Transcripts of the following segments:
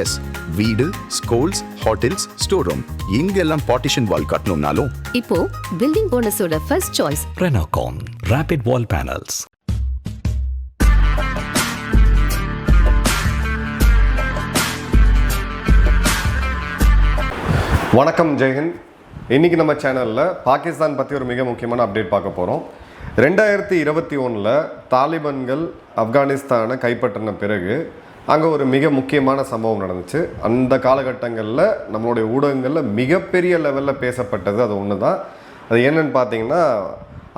S, வீடு, schools, hotels, store room இங்கெல்லாம் partition wall கட்டணும்னாலும் இப்போ பில்டிங் போனஸோட first choice Renocon Rapid Wall Panels. வணக்கம் ஜெயஹிந்த். இன்றைக்கி நம்ம சேனலில் பாகிஸ்தான் பற்றி ஒரு மிக முக்கியமான அப்டேட் பார்க்க போகிறோம். 2021 தாலிபான்கள் ஆப்கானிஸ்தானை கைப்பற்றின பிறகு அங்கே ஒரு மிக முக்கியமான சம்பவம் நடந்துச்சு. அந்த காலகட்டங்களில் நம்மளுடைய ஊடகங்களில் மிகப்பெரிய லெவலில் பேசப்பட்டது அது ஒன்று தான். அது என்னன்னு பார்த்தீங்கன்னா,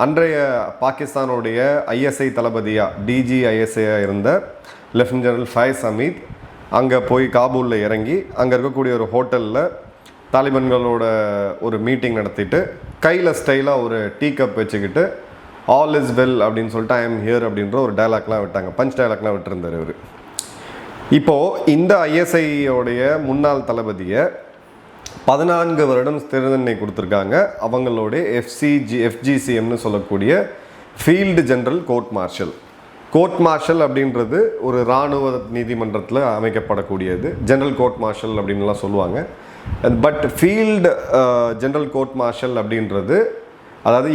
அன்றைய பாகிஸ்தானுடைய ஐஎஸ்ஐ தளபதியாக டிஜிஐஎஸ்ஐயாக இருந்த லெஃப்டினன்ட் ஜெனரல் ஃபயஸ் ஹமீத் அங்கே போய் காபூலில் இறங்கி அங்கே இருக்கக்கூடிய ஒரு ஹோட்டலில் தாலிபான்களோட ஒரு மீட்டிங் நடத்திட்டு கையில் ஸ்டைலாக ஒரு டீ கப் வச்சுக்கிட்டு ஆல் இஸ் வெல் அப்படின்னு சொல்லிட்டு ஐ எம் ஹியர் அப்படின்ற ஒரு டைலாக்லாம் விட்டாங்க. பஞ்ச் டைலாக்லாம் விட்டுருந்தார் இவர். இப்போது இந்த ஐஎஸ்ஐயோடைய முன்னாள் தளபதியை 14 வருடம் சிறை தண்டனை கொடுத்துருக்காங்க. அவங்களுடைய எஃப்ஜிசிஎம்னு சொல்லக்கூடிய ஃபீல்டு ஜெனரல் கோர்ட் மார்ஷல் அப்படின்றது ஒரு இராணுவ நீதிமன்றத்தில் அமைக்கப்படக்கூடியது. ஜெனரல் கோர்ட் மார்ஷல் அப்படின்லாம் சொல்லுவாங்க. But field general court martial அப்படின்றது அதாவது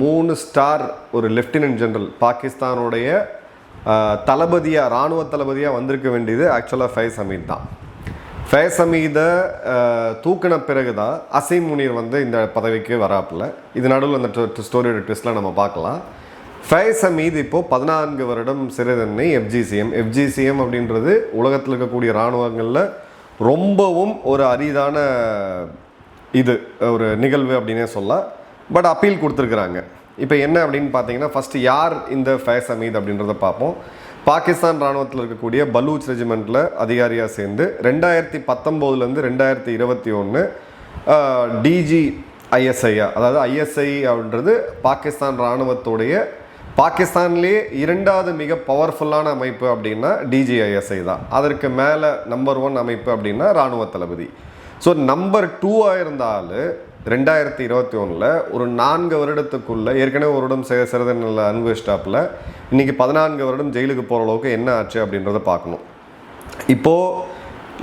3 ஸ்டார் ஒரு லெஃப்டினன்ட் ஜெனரல் பாகிஸ்தானுடைய தளபதியாக இராணுவ தளபதியாக வந்திருக்க வேண்டியது ஆக்சுவலாக ஃபயஸ் ஹமீத் தான். ஃபயஸ் ஹமீதை தூக்கின பிறகு தான் அசீம் முனீர் வந்து இந்த பதவிக்கு வராப்பில். இது நடுவில் அந்த ஸ்டோரியோட ட்விஸ்ட்லாம் நம்ம பார்க்கலாம். ஃபயஸ் ஹமீத் இப்போது 14 வருடம் சிறை தண்டனை எஃப்ஜிசிஎம் அப்படின்றது உலகத்தில் இருக்கக்கூடிய இராணுவங்களில் ரொம்பவும் ஒரு அரிதான இது ஒரு நிகழ்வு அப்படின்னே சொல்லலாம். பட் அப்பீல் கொடுத்துருக்குறாங்க. இப்போ என்ன அப்படின்னு பார்த்தீங்கன்னா, ஃபஸ்ட்டு யார் இந்த ஃபயஸ் ஹமீத் அப்படின்றத பார்ப்போம். பாகிஸ்தான் இராணுவத்தில் இருக்கக்கூடிய பலூச் ரெஜிமெண்ட்டில் அதிகாரியாக சேர்ந்து 2019 2021 டிஜிஐஎஸ்ஐயா, அதாவது ஐஎஸ்ஐ அப்படின்றது பாகிஸ்தான் இராணுவத்துடைய பாகிஸ்தான்லேயே 2வது மிக பவர்ஃபுல்லான அமைப்பு அப்படின்னா டிஜிஐஎஸ்ஐ தான். அதற்கு மேலே நம்பர் 1 அமைப்பு அப்படின்னா இராணுவ தளபதி. ஸோ நம்பர் 2 இருந்தால் 2021 ஒரு 4 வருடத்துக்குள்ளே ஏற்கனவே ஒரு வருடம் சிறை தண்டனை அனுபவிச்சிட்டாப்பில் இன்றைக்கி 14 வருடம் ஜெயிலுக்கு போகிற அளவுக்கு என்ன ஆச்சு அப்படின்றத பார்க்கணும். இப்போது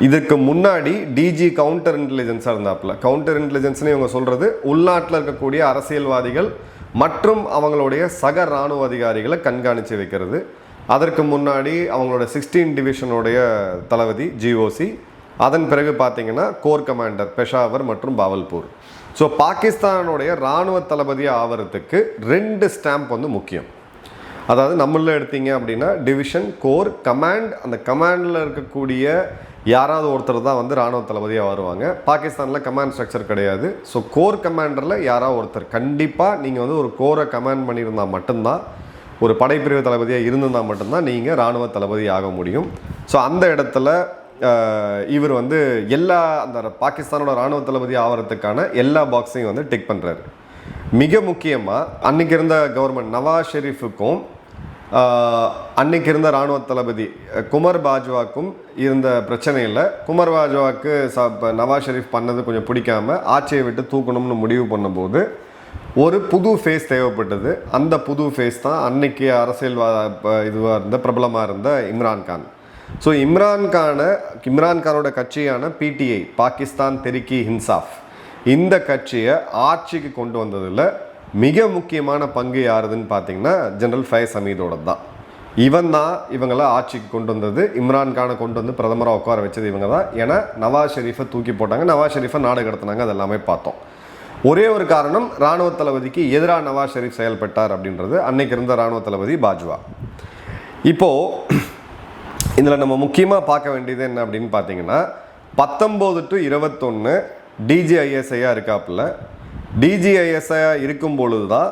இதுக்கு முன்னாடி டிஜி கவுண்டர் இன்டெலிஜென்ஸாக இருந்தாப்புல. கவுண்டர் இன்டெலிஜென்ஸ்னு இவங்க சொல்கிறது உள்நாட்டில் இருக்கக்கூடிய அரசியல்வாதிகள் மற்றும் அவங்களுடைய சக இராணுவ அதிகாரிகளை கண்காணித்து வைக்கிறது. அதற்கு முன்னாடி அவங்களோட 16 டிவிஷனுடைய தளபதி ஜிஓசி, அதன் பிறகு பார்த்தீங்கன்னா கோர் கமாண்டர் பெஷாவர் மற்றும் பாவல்பூர். ஸோ பாகிஸ்தானுடைய இராணுவ தளபதியாக ஆகிறதுக்கு 2 ஸ்டாம்ப் வந்து முக்கியம். அதாவது நம்மளில் எடுத்தீங்க அப்படின்னா டிவிஷன், கோர், கமாண்ட். அந்த கமாண்டில் இருக்கக்கூடிய யாராவது ஒருத்தர் தான் வந்து இராணுவ தளபதியாக வருவாங்க. பாகிஸ்தானில் கமாண்ட் ஸ்ட்ரக்சர் கிடையாது. ஸோ கோர் கமாண்டரில் யாராவது ஒருத்தர் கண்டிப்பாக நீங்கள் வந்து ஒரு கோரை கமாண்ட் பண்ணியிருந்தால் மட்டும்தான், ஒரு படைப்பிரிவு தளபதியாக இருந்திருந்தால் மட்டும்தான் நீங்கள் இராணுவ தளபதி ஆக முடியும். ஸோ அந்த இடத்துல இவர் வந்து எல்லா அந்த பாகிஸ்தானோட இராணுவ தளபதி ஆகிறதுக்கான எல்லா பாக்ஸையும் வந்து டிக் பண்ணுறாரு. மிக முக்கியமாக அன்றைக்கி இருந்த கவர்மெண்ட் நவாஸ் ஷெரீஃபுக்கும் அன்றைக்கி இருந்த இராணுவ தளபதி குமர் பாஜ்வாக்கும் இருந்த பிரச்சனையில் குமர் பாஜ்வாக்கு நவாஸ் ஷெரீஃப் பண்ணது கொஞ்சம் பிடிக்காமல் ஆட்சியை விட்டு தூக்கணும்னு முடிவு பண்ணும்போது ஒரு புது ஃபேஸ் தேவைப்பட்டது. அந்த புது ஃபேஸ் தான் அன்னைக்கு இதுவாக இருந்த பிரபலமாக இருந்த இம்ரான்கான். ஸோ இம்ரான்கானோட கட்சியான பிடிஐ, பாகிஸ்தான் தெரிக்கி இன்சாஃப், இந்த கட்சியை ஆட்சிக்கு கொண்டு வந்ததில் மிக முக்கியமான பங்கு யாருதுன்னு பார்த்தீங்கன்னா ஜெனரல் ஃபயஸ் ஹமீதோட தான். இவங்களை ஆட்சிக்கு கொண்டு வந்தது, இம்ரான்கானை கொண்டு வந்து பிரதமராக உட்கார வச்சது இவங்க தான். ஏன்னா நவாஸ் ஷெரீஃபை தூக்கி போட்டாங்க, நவாஸ் ஷெரீஃபை நாடு கடத்தினாங்க. அது எல்லாமே பார்த்தோம். ஒரே ஒரு காரணம், இராணுவ தளபதிக்கு எதிராக நவாஸ் ஷெரீஃப் செயல்பட்டார் அப்படின்றது. அன்னைக்கு இருந்த இராணுவ தளபதி பாஜ்வா. இப்போது இதில் நம்ம முக்கியமாக பார்க்க வேண்டியது என்ன அப்படின்னு பார்த்தீங்கன்னா, 19 to 21 டிஜிஐஎஸ்ஐயாக இருக்காப்புல. டிஜிஐஎஸ்ஐயாக இருக்கும் பொழுது தான்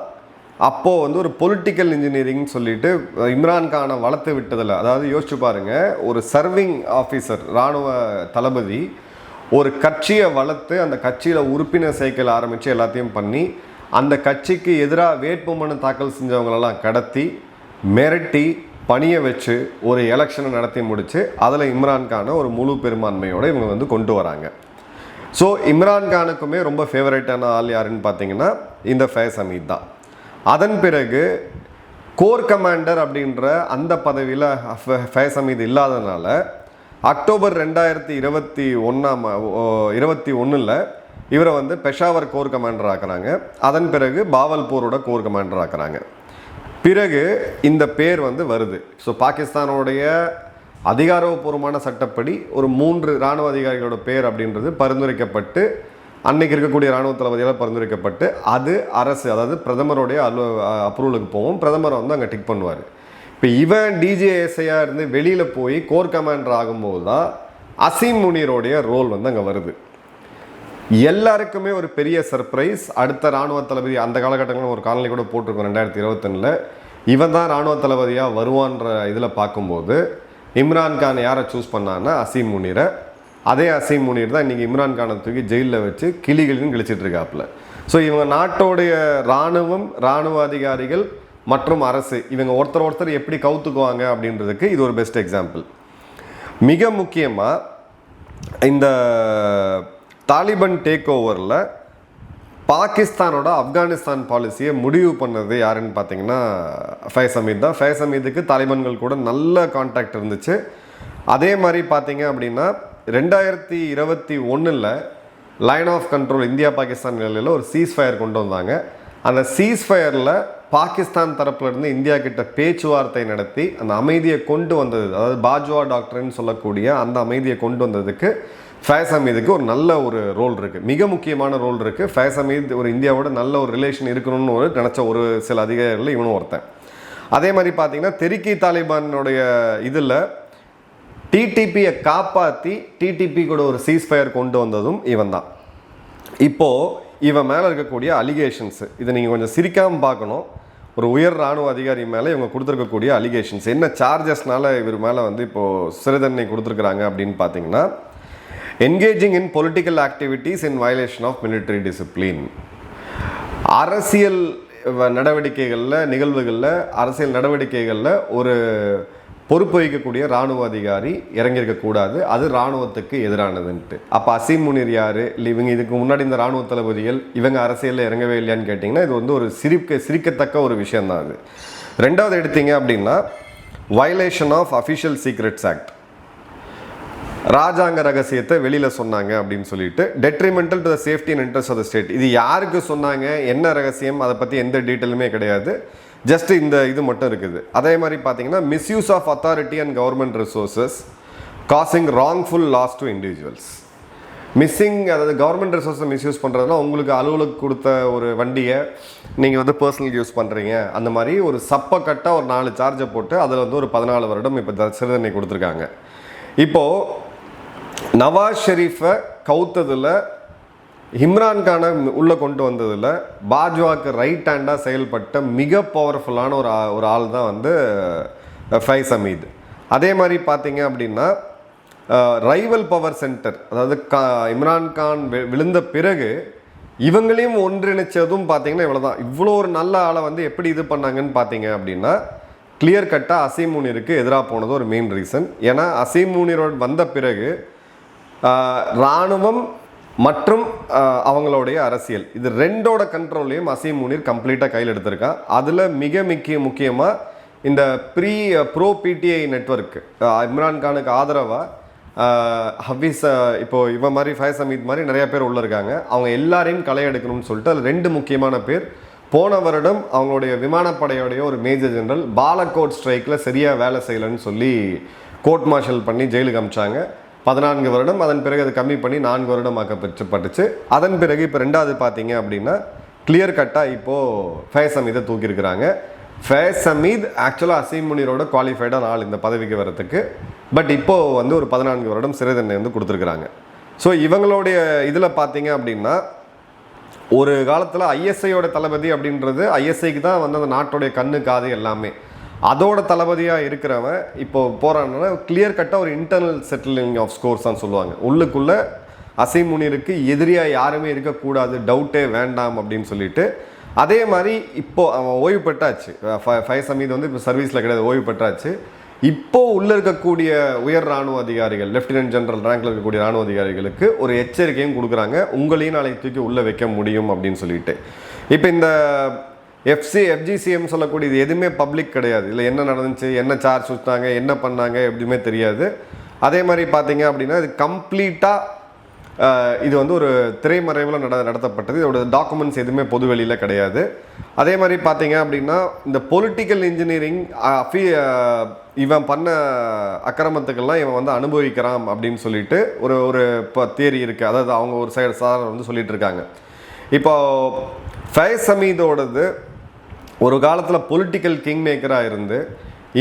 அப்போது வந்து ஒரு பொலிட்டிக்கல் இன்ஜினியரிங் சொல்லிட்டு இம்ரான்கானை வளர்த்து விட்டதில், அதாவது யோசிச்சு பாருங்கள், ஒரு சர்விங் ஆஃபீஸர் இராணுவ தளபதி ஒரு கட்சியை வளர்த்து அந்த கட்சியில் உறுப்பினர் சேர்க்கல ஆரம்பித்து எல்லாத்தையும் பண்ணி அந்த கட்சிக்கு எதிராக வேட்புமனு தாக்கல் செஞ்சவங்களெல்லாம் கடத்தி மிரட்டி பணியை வச்சு ஒரு எலெக்ஷனை நடத்தி முடித்து அதில் இம்ரான்கானை ஒரு முழு பெரும்பான்மையோடு இவங்க வந்து கொண்டு வராங்க. ஸோ இம்ரான்கானுக்குமே ரொம்ப ஃபேவரட்டான ஆள் யாருன்னு பார்த்தீங்கன்னா இந்த ஃபயஸ் ஹமீத் தான். அதன் பிறகு கோர் கமாண்டர் அப்படின்ற அந்த பதவியில் ஃபயஸ் ஹமீத் இல்லாததுனால அக்டோபர் 2021 இவரை வந்து பெஷாவர் கோர் கமாண்டர் ஆக்குறாங்க. அதன் பிறகு பாவல்பூரோட கோர் கமாண்டர் ஆக்குறாங்க. பிறகு இந்த பேர் வந்து வருது. ஸோ பாகிஸ்தானோடைய அதிகாரப்பூர்வமான சட்டப்படி ஒரு 3 இராணுவ அதிகாரிகளோட பேர் அப்படின்றது பரிந்துரைக்கப்பட்டு அன்னைக்கு இருக்கக்கூடிய இராணுவ தளபதியால் பரிந்துரைக்கப்பட்டு அது அரசு, அதாவது பிரதமருடைய அப்ரூவலுக்கு போகும். பிரதமர் வந்து அங்கே டிக் பண்ணுவார். இப்போ இவன் டிஜிஐஎஸ்ஐயாக இருந்து வெளியில் போய் கோர் கமாண்டர் ஆகும்போது தான் அசீம் முனீரோடைய ரோல் வந்து அங்கே வருது. எல்லாருக்குமே ஒரு பெரிய சர்ப்ரைஸ். அடுத்த இராணுவ தளபதி அந்த காலகட்டங்களில் ஒரு காணொலி கூட போட்டிருக்கோம் 2021 இவன் தான் இராணுவ தளபதியாக வருவான்ற இதில் பார்க்கும்போது இம்ரான்கான் யாரை சூஸ் பண்ணான்னா அசீம் முனீரை. அதே அசீம் முனீர் தான் இன்றைக்கி இம்ரான்கானை தூக்கி ஜெயிலில் வச்சு கிளிகளின்னு கிழிச்சிட்டு இருக்காப்புல. ஸோ இவங்க நாட்டோடைய இராணுவம், இராணுவ அதிகாரிகள் மற்றும் அரசு இவங்க ஒருத்தர் எப்படி கவுத்துக்குவாங்க அப்படின்றதுக்கு இது ஒரு பெஸ்ட் எக்ஸாம்பிள். மிக முக்கியமாக இந்த தாலிபான் டேக் ஓவரில் பாகிஸ்தானோட ஆப்கானிஸ்தான் பாலிசியை முடிவு பண்ணது யாருன்னு பார்த்தீங்கன்னா ஃபைஸ் அமீத் தான். ஃபைஸ் அமீதுக்கு தாலிபான்கள் கூட நல்ல கான்டாக்ட் இருந்துச்சு. அதே மாதிரி பார்த்தீங்க அப்படின்னா 2021 line of control India Pakistan நிலையில் ஒரு சீஸ்ஃபயர் கொண்டு வந்தாங்க. அந்த சீஸ்ஃபயரில் பாகிஸ்தான் தரப்புலேருந்து இந்தியா கிட்ட பேச்சுவார்த்தை நடத்தி அந்த அமைதியை கொண்டு வந்தது, அதாவது பாஜ்வா டாக்டர்னு சொல்லக்கூடிய அந்த அமைதியை கொண்டு வந்ததுக்கு ஃபைஸ் அமீதுக்கு ஒரு நல்ல ஒரு ரோல் இருக்குது, மிக முக்கியமான ரோல் இருக்குது. ஃபைஸ் அமீத் ஒரு இந்தியாவோட நல்ல ஒரு ரிலேஷன் இருக்கணும்னு நினச்ச ஒரு சில அதிகாரிகள் இவனும் ஒருத்தன். அதே மாதிரி பார்த்தீங்கன்னா தெரிக்கி தாலிபானுடைய இதில் டிடிபியை காப்பாற்றி டிடிபி கூட ஒரு சீஸ்ஃபயர் கொண்டு வந்ததும் இவன் தான். இப்போது இவன் மேலே இருக்கக்கூடிய அலிகேஷன்ஸ் இதை நீங்கள் கொஞ்சம் சிரிக்காமல் பார்க்கணும். ஒரு உயர் இராணுவ அதிகாரி மேலே இவங்க கொடுத்துருக்கக்கூடிய அலிகேஷன்ஸ் என்ன சார்ஜஸ்னால இவர் மேலே வந்து இப்போது சிறை தண்டனை கொடுத்துருக்குறாங்க அப்படின்னு பார்த்தீங்கன்னா engaging in political activities in violation of military discipline. அரசியல் நடவடிக்கைகளில் நிகழ்வுகளில் அரசியல் நடவடிக்கைகளில் ஒரு பொறுப்பு வகிக்கக்கூடிய இராணுவ அதிகாரி இறங்கியிருக்கக்கூடாது, அது இராணுவத்துக்கு எதிரானதுன்ட்டு. அப்போ அசீம் முனீர் யார், இல்லை இவங்க இதுக்கு முன்னாடி இந்த இராணுவ தளபதிகள் இவங்க அரசியலில் இறங்கவே இல்லையான்னு கேட்டிங்கன்னா இது வந்து ஒரு சிரிக்கத்தக்க ஒரு விஷயந்தான். அது ரெண்டாவது எடுத்தீங்க அப்படின்னா violation of official secrets act, ராஜாங்க ரகசியத்தை வெளியில் சொன்னாங்க அப்படின்னு சொல்லிட்டு detrimental to the safety and interest of the state. இது யாருக்கு சொன்னாங்க, என்ன ரகசியம், அதை பற்றி எந்த டீட்டெயிலுமே கிடையாது, ஜஸ்ட் இந்த இது மட்டும் இருக்குது. அதே மாதிரி பார்த்தீங்கன்னா misuse of authority and government resources causing wrongful loss to individuals. அதாவது கவர்மெண்ட் ரிசோர்ஸை மிஸ்யூஸ் பண்ணுறதுனா உங்களுக்கு அலுவலுக்கு கொடுத்த ஒரு வண்டியை நீங்கள் வந்து பர்சனல் யூஸ் பண்ணுறீங்க, அந்த மாதிரி ஒரு சப்பக்கட்டாக ஒரு 4 சார்ஜை போட்டு அதில் வந்து ஒரு 14 வருடம் இப்போ சிறை தண்டனை கொடுத்துருக்காங்க. இப்போது நவாஸ் ஷெரீஃபை கவுத்ததில் இம்ரான்கானை உள்ளே கொண்டு வந்ததில் பாஜ்வாக்கு ரைட் ஹேண்டாக செயல்பட்ட மிக பவர்ஃபுல்லான ஒரு ஆள் தான் வந்து ஃபைஸ் அமீத். அதே மாதிரி பார்த்தீங்க அப்படின்னா ரைவல் பவர் சென்டர், அதாவது இம்ரான்கான் விழுந்த பிறகு இவங்களையும் ஒன்றிணைச்சதும் பார்த்தீங்கன்னா இவ்வளோ தான். இவ்வளோ ஒரு நல்ல ஆளை வந்து எப்படி இது பண்ணாங்கன்னு பார்த்தீங்க அப்படின்னா கிளியர் கட்டாக அசீம் முனீருக்கு எதிராக போனது ஒரு மெயின் ரீசன். ஏன்னா அசீம் முனீரோடு வந்த பிறகு இராணுவம் மற்றும் அவங்களுடைய அரசியல் இது ரெண்டோட கண்ட்ரோல்லையும் அசீம் முனீர் கம்ப்ளீட்டாக கையில் எடுத்திருக்கான். அதில் மிக முக்கியமாக இந்த ப்ரோ பிடிஐ நெட்வொர்க் இம்ரான்கானுக்கு ஆதரவாக ஹபீஸ் இப்போது இவன் மாதிரி ஃபைஸ் அமீத் மாதிரி நிறைய பேர் உள்ளே இருக்காங்க. அவங்க எல்லாரையும் களை எடுக்கணும்னு சொல்லிட்டு அதில் 2 முக்கியமான பேர் போன வருடம் அவங்களுடைய விமானப்படையோடைய ஒரு மேஜர் ஜெனரல் பாலக்கோட் ஸ்ட்ரைக்கில் சரியாக வேலை செய்யலைன்னு சொல்லி கோர்ட் மார்ஷல் பண்ணி ஜெயிலுக்கு அமிச்சாங்க. 14 வருடம், அதன் பிறகு அது கம்மி பண்ணி 4 வருடம் ஆக்கப்பட்டுச்சு. அதன் பிறகு இப்போ 2வது பார்த்தீங்க அப்படின்னா கிளியர் கட்டாக இப்போது ஃபைஸ் அமீதை தூக்கியிருக்கிறாங்க. ஃபைஸ் அமீத் ஆக்சுவலாக அசீம் முனீரோட குவாலிஃபைடான ஆள் இந்த பதவிக்கு வரத்துக்கு. பட் இப்போது வந்து ஒரு 14 வருடம் சிறை தண்டனை வந்து கொடுத்துருக்குறாங்க. ஸோ இவங்களுடைய இதில் பார்த்தீங்க அப்படின்னா ஒரு காலத்தில் ஐஎஸ்ஐயோட தளபதி அப்படின்றது ஐஎஸ்ஐக்கு தான் வந்து அந்த நாட்டோடைய கண்ணு காது எல்லாமே. அதோட தளபதியாக இருக்கிறவன் இப்போ போகிறான்னா கிளியர் கட்டாக ஒரு இன்டர்னல் செட்டிலிங் ஆஃப் ஸ்கோர்ஸ் தான் சொல்லுவாங்க. உள்ளுக்குள்ளே அசீம் முனீருக்கு எதிரியாக யாருமே இருக்கக்கூடாது, டவுட்டே வேண்டாம் அப்படின்னு சொல்லிட்டு. அதே மாதிரி இப்போது அவன் ஓய்வு பெற்றாச்சு. ஃபைஸ் அமீத் வந்து இப்போ சர்வீஸில் கிடையாது, ஓய்வு பெற்றாச்சு. இப்போது உள்ளே இருக்கக்கூடிய உயர் இராணுவ அதிகாரிகள், லெஃப்டினன்ட் ஜெனரல் ரேங்கில் இருக்கக்கூடிய இராணுவ அதிகாரிகளுக்கு ஒரு எச்சரிக்கையும் கொடுக்குறாங்க, உங்களையும் நாளைக்கு தூக்கி உள்ளே வைக்க முடியும் அப்படின்னு சொல்லிட்டு. இப்போ இந்த எஃப்ஜிசிஎம் சொல்லக்கூடிய இது எதுவுமே பப்ளிக் கிடையாது. இல்லை என்ன நடந்துச்சு, என்ன சார்ஜ் சுட்டாங்க, என்ன பண்ணாங்க எப்படியுமே தெரியாது. அதே மாதிரி பார்த்தீங்க அப்படின்னா இது கம்ப்ளீட்டாக இது வந்து ஒரு திரைமறைவில் நடத்தப்பட்டது. இதோட டாக்குமெண்ட்ஸ் எதுவுமே பொது வெளியில் கிடையாது. அதே மாதிரி பார்த்தீங்க அப்படின்னா இந்த பொலிட்டிக்கல் இன்ஜினியரிங் இவன் பண்ண அக்கிரமத்துக்கெல்லாம் இவன் வந்து அனுபவிக்கிறான் அப்படின்னு சொல்லிட்டு ஒரு ஒரு இப்போ தியரி இருக்குது. அதாவது அவங்க ஒரு சைடு சார் வந்து சொல்லிட்டு இருக்காங்க. இப்போ ஃபைஸ் ஹமீதோடது ஒரு காலத்தில் பொலிட்டிக்கல் கிங் மேக்கராக இருந்து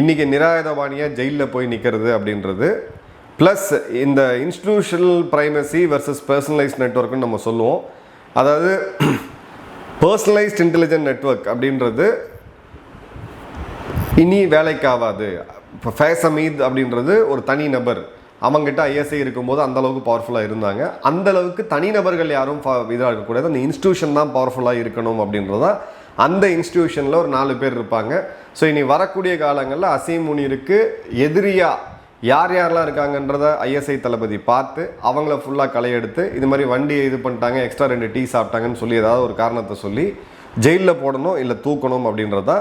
இன்றைக்கி நிராயுதபாணியாக ஜெயிலில் போய் நிற்கிறது அப்படின்றது, ப்ளஸ் இந்த இன்ஸ்டிடியூஷனல் ப்ரைமசி வெர்சஸ் பர்சனலைஸ்ட் நெட்வொர்க்குன்னு நம்ம சொல்லுவோம். அதாவது பர்சனலைஸ்ட் இன்டெலிஜென்ட் நெட்வொர்க் அப்படின்றது இனி வேலைக்காகாது. இப்போ ஃபைஸ் ஹமீத் அப்படின்றது ஒரு தனி நபர், அவங்ககிட்ட ஐஎஸ்ஐ இருக்கும்போது அந்தளவுக்கு பவர்ஃபுல்லாக இருந்தாங்க. அந்தளவுக்கு தனிநபர்கள் யாரும் இதாக இருக்கக்கூடாது, அந்த இன்ஸ்டிடியூஷன் தான் பவர்ஃபுல்லாக இருக்கணும் அப்படின்றதான் அந்த இன்ஸ்டிடியூஷனில் ஒரு 4 பேர் இருப்பாங்க. ஸோ இனி வரக்கூடிய காலங்களில் அசீம் முனீருக்கு எதிரியாக யார் யாரெல்லாம் இருக்காங்கன்றத ஐஎஸ்ஐ தளபதி பார்த்து அவங்கள ஃபுல்லாக களையெடுத்து இது மாதிரி வண்டியை இது பண்ணிட்டாங்க, எக்ஸ்ட்ரா 2 டீ சாப்பிட்டாங்கன்னு சொல்லி ஏதாவது ஒரு காரணத்தை சொல்லி ஜெயிலில் போடணும் இல்லை தூக்கணும் அப்படின்றதா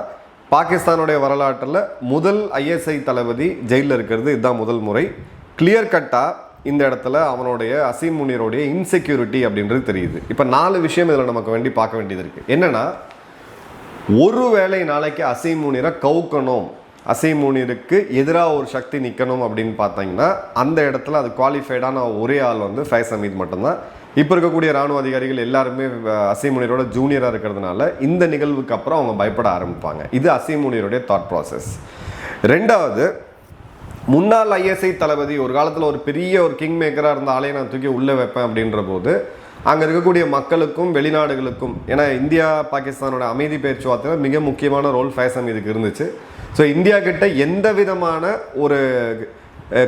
பாகிஸ்தானுடைய வரலாற்றில் முதல் ஐஎஸ்ஐ தளபதி ஜெயிலில் இருக்கிறது இதுதான் முதல் முறை. கிளியர் கட்டாக இந்த இடத்துல அவனுடைய அசீம் முனீரோடைய இன்செக்யூரிட்டி அப்படின்றது தெரியுது. இப்போ 4 விஷயம் இதில் நமக்கு வேண்டி பார்க்க வேண்டியது இருக்குது. என்னென்னா, ஒரு வேளை நாளைக்கு அசீம் முனீரை கவுக்கணும், அசீம் முனீருக்கு எதிராக ஒரு சக்தி நிற்கணும் அப்படின்னு பார்த்தீங்கன்னா அந்த இடத்துல அது குவாலிஃபைடான ஒரே ஆள் வந்து ஃபைஸ் ஹமீத் மட்டும்தான். இப்போ இருக்கக்கூடிய இராணுவ அதிகாரிகள் எல்லாருமே அசீம் முனீரோட ஜூனியராக இருக்கிறதுனால இந்த நிகழ்வுக்கு அப்புறம் அவங்க பயப்பட ஆரம்பிப்பாங்க. இது அசீம் முனீருடைய தாட் ப்ராசஸ். ரெண்டாவது, முன்னாள் ஐஎஸ்ஐ தளபதி ஒரு காலத்தில் ஒரு பெரிய ஒரு கிங் மேக்கராக இருந்த ஆளையை நான் தூக்கி உள்ளே வைப்பேன் அப்படின்ற போது அங்கே இருக்கக்கூடிய மக்களுக்கும் வெளிநாடுகளுக்கும், ஏன்னா இந்தியா பாகிஸ்தானோட அமைதி பேச்சுவார்த்தையில் மிக முக்கியமான ரோல் ஃபைஸ் ஹமீதுக்கு இருந்துச்சு. ஸோ இந்தியா கிட்ட எந்த விதமான ஒரு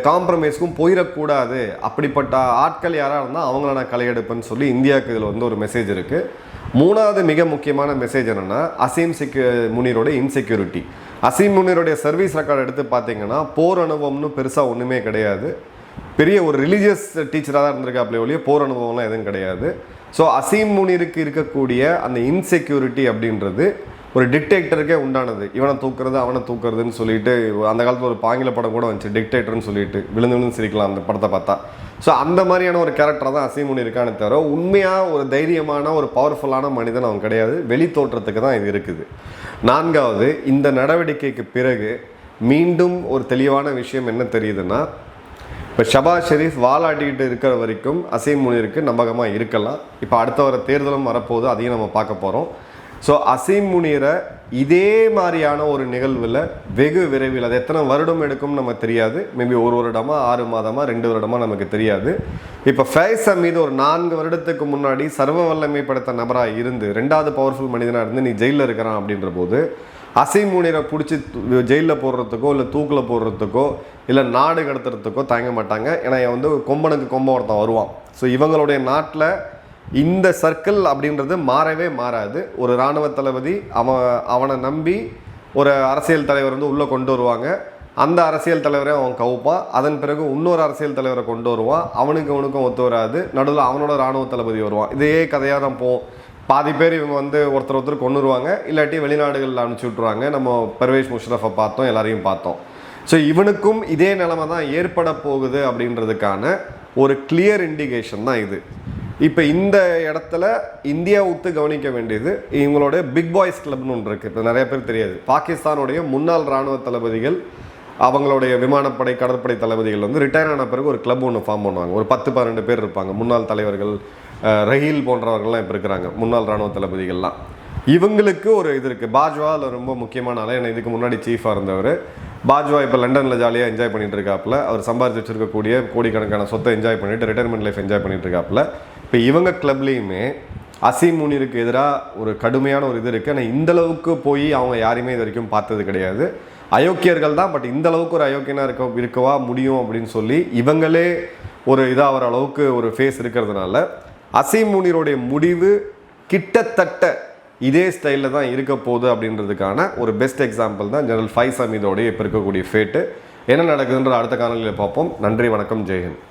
காம்ப்ரமைஸ்க்கும் போயிடக்கூடாது, அப்படிப்பட்ட ஆட்கள் யாராக இருந்தால் அவங்கள நான் களையெடுப்பேன்னு சொல்லி இந்தியாவுக்கு இதில் வந்து ஒரு மெசேஜ் இருக்குது. மூணாவது மிக முக்கியமான மெசேஜ் என்னென்னா அசீம் முனீரோட இன்செக்யூரிட்டி. அசீம் முனீருடைய சர்வீஸ் ரெக்கார்டு எடுத்து பார்த்தீங்கன்னா போர் அனுபவம்னு பெருசாக ஒன்றுமே கிடையாது. பெரிய ஒரு ரிலீஜியஸ் டீச்சராக தான் இருந்திருக்காப்லே ஒழிய போர் அனுபவம்லாம் எதுவும் கிடையாது. ஸோ அசீம் முனீருக்கு இருக்கக்கூடிய அந்த இன்செக்யூரிட்டி அப்படின்றது ஒரு டிக்டேட்டருக்கே உண்டானது. இவனை தூக்குறது அவனை தூக்குறதுன்னு சொல்லிட்டு அந்த காலத்தில் ஒரு ஆங்கில படம் கூட வந்துச்சு, டிக்டேட்டர்னு சொல்லிட்டு, விழுந்து விழுந்து சிரிக்கலாம் அந்த படத்தை பார்த்தா. ஸோ அந்த மாதிரியான ஒரு கேரக்டர் தான் அசீம் முனீர் இருக்கானே தவிர உண்மையாக ஒரு தைரியமான ஒரு பவர்ஃபுல்லான மனிதன் அவன் கிடையாது. வெளி தோற்றத்துக்கு தான் இது இருக்குது. நான்காவது, இந்த நடவடிக்கைக்கு பிறகு மீண்டும் ஒரு தெளிவான விஷயம் என்ன தெரியுதுன்னா, இப்போ ஷபாஸ் ஷெரீஃப் வாலாட்டிகிட்டு இருக்கிற வரைக்கும் அசீம் முனீருக்கு நம்பகமாக இருக்கலாம். இப்போ அடுத்த வர தேர்தலும் வரப்போகுது, அதையும் நம்ம பார்க்க போகிறோம். ஸோ அசீம் முனீரை இதே மாதிரியான ஒரு நிகழ்வில் வெகு விரைவில், அது எத்தனை வருடம் எடுக்கும் நமக்கு தெரியாது, மேபி 1 வருடமா 6 மாதமா 2 வருடமா நமக்கு தெரியாது. இப்போ ஃபைஸ் ஹமீது ஒரு 4 வருடத்துக்கு முன்னாடி சர்வ வல்லமை படைத்த நபராக இருந்து 2வது பவர்ஃபுல் மனிதனாக இருந்து நீ ஜெயிலில் இருக்கிறான் அப்படின்ற போது அசீம் முனீரை பிடிச்சி ஜெயிலில் போடுறதுக்கோ இல்லை தூக்கில் போடுறதுக்கோ இல்லை நாடு கடத்துறதுக்கோ தயங்க மாட்டாங்க. ஏன்னா வந்து கொம்பனுக்கு கொம்ப ஒருத்தன் வருவான். ஸோ இவங்களுடைய நாட்டில் இந்த சர்க்கிள் அப்படின்றது மாறவே மாறாது. ஒரு இராணுவ தளபதி அவனை நம்பி ஒரு அரசியல் தலைவர் வந்து உள்ளே கொண்டு வருவாங்க. அந்த அரசியல் தலைவரை அவன் கவுப்பான். அதன் பிறகு இன்னொரு அரசியல் தலைவரை கொண்டு வருவான். அவனுக்கும் ஒத்து வராது. நடுவில் அவனோட இராணுவ தளபதி வருவான். இதே கதையாக தான் போகும். பாதி பேர் இவங்க வந்து ஒருத்தர் கொண்டுருவாங்க, இல்லாட்டி வெளிநாடுகளில் அனுப்பிச்சி விட்ருவாங்க. நம்ம பர்வேஸ் முஷரஃபை பார்த்தோம், எல்லாரையும் பார்த்தோம். ஸோ இவனுக்கும் இதே நிலைமை தான் ஏற்பட போகுது அப்படின்றதுக்கான ஒரு கிளியர் இண்டிகேஷன் தான் இது. இப்போ இந்த இடத்துல இந்தியா ஒத்து கவனிக்க வேண்டியது, இவங்களோட பிக் பாய்ஸ் கிளப்னு ஒன்று இருக்குது. இப்போ நிறைய பேர் தெரியாது. பாகிஸ்தானுடைய முன்னாள் இராணுவ தளபதிகள், அவங்களுடைய விமானப்படை கடற்படை தளபதிகள் வந்து ரிட்டையர் ஆன பிறகு ஒரு கிளப் ஒன்று ஃபார்ம் பண்ணுவாங்க. ஒரு 10-12 பேர் இருப்பாங்க. முன்னாள் தலைவர்கள், ரஹீல் போன்றவர்கள்லாம் இப்போ இருக்கிறாங்க, முன்னாள் இராணுவ தளபதிகள்லாம். இவங்களுக்கு ஒரு இது இருக்குது. பாஜ்வாவில் ரொம்ப முக்கியமான ஆள். ஏன்னா இதுக்கு முன்னாடி சீஃபாக இருந்தவர் பாஜ்வா இப்போ லண்டனில் ஜாலியாக என்ஜாய் பண்ணிட்டு இருக்காப்புல. அவர் சம்பாதிச்சு வச்சிருக்கக்கூடிய கோடிக்கணக்கான சொத்தை என்ஜாய் பண்ணிட்டு ரிட்டையர்மெண்ட் லைஃப் என்ஜாய் பண்ணிட்டு இருக்காப்புல. இப்போ இவங்க கிளப்லேயுமே அசீம் முனீருக்கு எதிராக ஒரு கடுமையான ஒரு இது இருக்குது. ஆனால் இந்தளவுக்கு போய் அவங்க யாரையுமே இது வரைக்கும் பார்த்தது கிடையாது. அயோக்கியர்கள் தான், பட் இந்த அளவுக்கு ஒரு அயோக்கியனாக இருக்கவா முடியும் அப்படின்னு சொல்லி இவங்களே ஒரு இதாக வர அளவுக்கு ஒரு ஃபேஸ் இருக்கிறதுனால அசீம் முனீருடைய முடிவு கிட்டத்தட்ட இதே ஸ்டைலில் தான் இருக்க போகுது அப்படின்றதுக்கான ஒரு பெஸ்ட் எக்ஸாம்பிள் தான் ஜெனரல் ஃபைஸ் ஹமீதோடைய இப்போ இருக்கக்கூடிய ஃபேட்டு. என்ன நடக்குதுன்ற அடுத்த காணொலியில் பார்ப்போம். நன்றி, வணக்கம், ஜெய்ஹிந்த்.